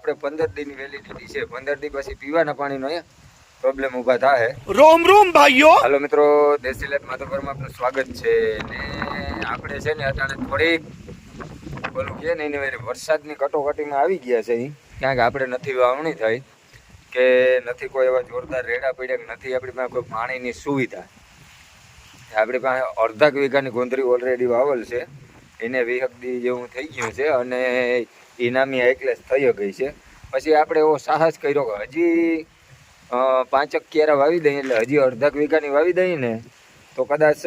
આપણે 15 દીની વેલિડિટી છે. 15 દી પછી પીવાના પાણીનો પ્રોબ્લેમ ઊભા થાય. રોમ રોમ ભાઈઓ. હાલો મિત્રો, દેશી લાઈફ માધવપુરમાં આપનું સ્વાગત છે. ને આપણે છે ને અટાણે થોડીક બોલું કે ને એની વરસાદની કટોકટીમાં આવી ગયા છે. ક્યાંક આપણે નથી વાવણી થઈ કે નથી કોઈ એવા જોરદાર રેડા પડ્યા કે નથી આપણી પાસે કોઈ પાણીની સુવિધા. આપણી પાસે અડધા વીઘાની ગોંદરી ઓલરેડી વાવેલ છે. એને 20 દી જેવું થઈ ગયું છે અને ઇનામી એકલેસ થઈ ગઈ છે. પછી આપણે એવો સાહસ કર્યો કે હજી 5 ક્યારા વાવી દઈએ, એટલે હજી અડધા વીઘાની વાવી દઈએ ને તો કદાચ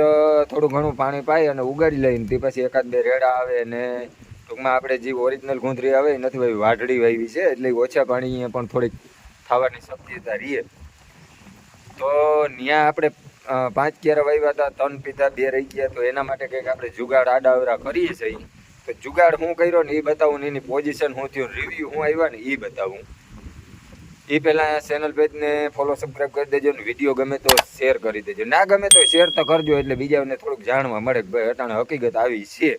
થોડું ઘણું પાણી પાઈ અને ઉગાડી લઈને તે પછી એકાદ બે રેડા આવે. ને ટૂંકમાં આપણે જે ઓરિજિનલ ગુંદરી આવે એ નથી વાવી, વાઢડી વાવી છે, એટલે ઓછા પાણી અહીંયા પણ થોડીક થવાની શક્યતા રહીએ. તો ત્યાં આપણે 5 ક્યારા વાવ્યા હતા, 3 પીધા, 2 રહી ગયા. તો એના માટે કંઈક આપણે જુગાડ આડાવરા કરીએ છીએ. તો જુગાડ હું કર્યો ને એ બતાવું ને એની પોઝિશન શું થયું, રિવ્યૂ હું આવ્યા ને એ બતાવું. એ પહેલાં ચેનલ પેજને ફોલો સબસ્ક્રાઈબ કરી દેજો ને વિડીયો ગમે તો શેર કરી દેજો. ના ગમે તો શેર તો કરજો, એટલે બીજાને થોડુંક જાણવા મળે કે ભાઈ અટાણે હકીકત આવી છે.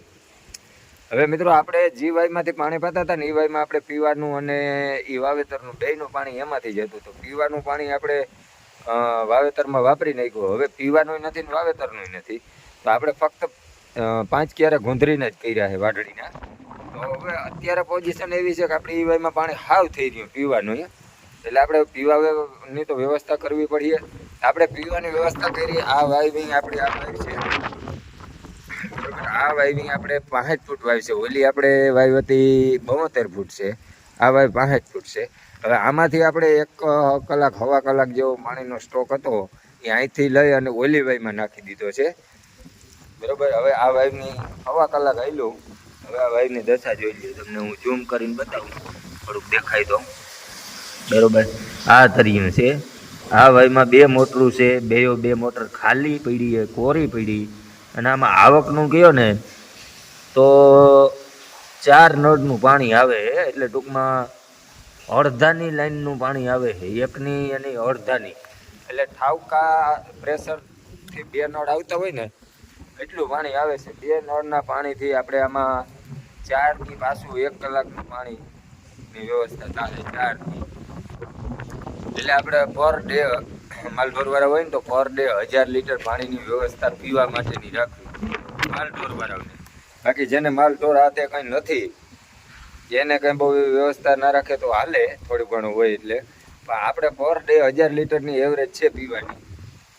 હવે મિત્રો, આપણે જે વાયમાંથી પાણી પાતા હતા ને એ વાયમાં આપણે પીવાનું અને એ વાવેતરનું બેયનું પાણી એમાંથી જતું. તો પીવાનું પાણી આપણે વાવેતરમાં વાપરી નાખ્યું. હવે પીવાનું નથી ને વાવેતરનું નથી. તો આપણે ફક્ત 5 ક્યારા ગુંદરીને જ કર્યા છે વાઢડીના. તો હવે અત્યારે પોઝિશન એવી છે કે આપણે એ વાયમાં પાણી હાવ થઈ રહ્યું પીવાનું. એટલે આપણે પીવાની તો વ્યવસ્થા કરવી પડીએ. આપણે પીવાની વ્યવસ્થા કરી. આ વાઇવિંગ આપણી આ વાઇવ છે બરાબર. આ વાઇવિંગ આપણે 5 ફૂટ વાવી છે. ઓલી આપણે વાઇવ હતી 72 ફૂટ છે. આ વાઇવ 5 ફૂટ છે. હવે આમાંથી આપણે 1 કલાક સવા કલાક જેવો પાણીનો સ્ટોક હતો એ અહીંથી લઈ અને ઓલી વાઇવમાં નાખી દીધો છે બરાબર. હવે આ વાઇવની સવા કલાક આવેલું. હવે આ વાઇવની દશા જોઈ લઈએ, તમને હું ઝૂમ કરીને બતાવું, થોડુંક દેખાય તો બરોબર. આ તરિયું છે. આ વાયમાં 2 મોટરું છે. 2 મોટર ખાલી પડી, કોરી પડી. અને આમાં આવકનું કહો ને તો 4 નળનું પાણી આવે. એટલે ટૂંકમાં અડધાની લાઈનનું પાણી આવે છે, એકની અને અડધાની. એટલે ઠાવકા પ્રેશરથી 2 નળ આવતા હોય ને એટલું પાણી આવે છે. 2 નળના પાણીથી આપણે આમાં 4 થી પાછું 1 કલાકનું પાણીની વ્યવસ્થા થાય. 4 થી એટલે આપણે પર ડે માલ ઢોરવાળા હોય ને તો પર ડે 1000 લીટર પાણીની વ્યવસ્થા પીવા માટેની રાખવી માલ ઢોરવાળાને. બાકી જેને માલ ઢોર હાથે કંઈ નથી એને કંઈ બહુ વ્યવસ્થા ના રાખે તો હાલે, થોડું ઘણું હોય એટલે. પણ આપણે પર ડે 1000 લીટરની એવરેજ છે પીવાની.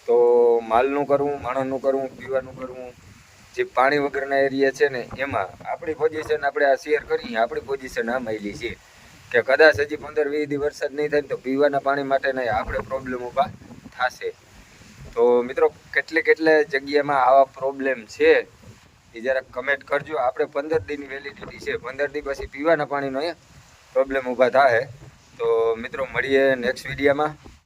તો માલનું કરવું, માણસનું કરવું, પીવાનું કરવું, જે પાણી વગરના એરિયા છે ને એમાં આપણી પોઝિશન આપણે આ શેર કરી. આપણી પોઝિશન આ માયલી છે કે કદાચ હજી 15-20 દી વરસાદ નહીં થાય તો પીવાના પાણી માટે નહીં આપણે પ્રોબ્લેમ ઊભા થશે. તો મિત્રો, કેટલે જગ્યામાં આવા પ્રોબ્લેમ છે એ જરાક કમેન્ટ કરજો. આપણે 15 દીની વેલિડિટી છે. 15 દી પછી પીવાના પાણીનો પ્રોબ્લેમ ઊભા થાય. તો મિત્રો, મળીએ નેક્સ્ટ વિડીયોમાં.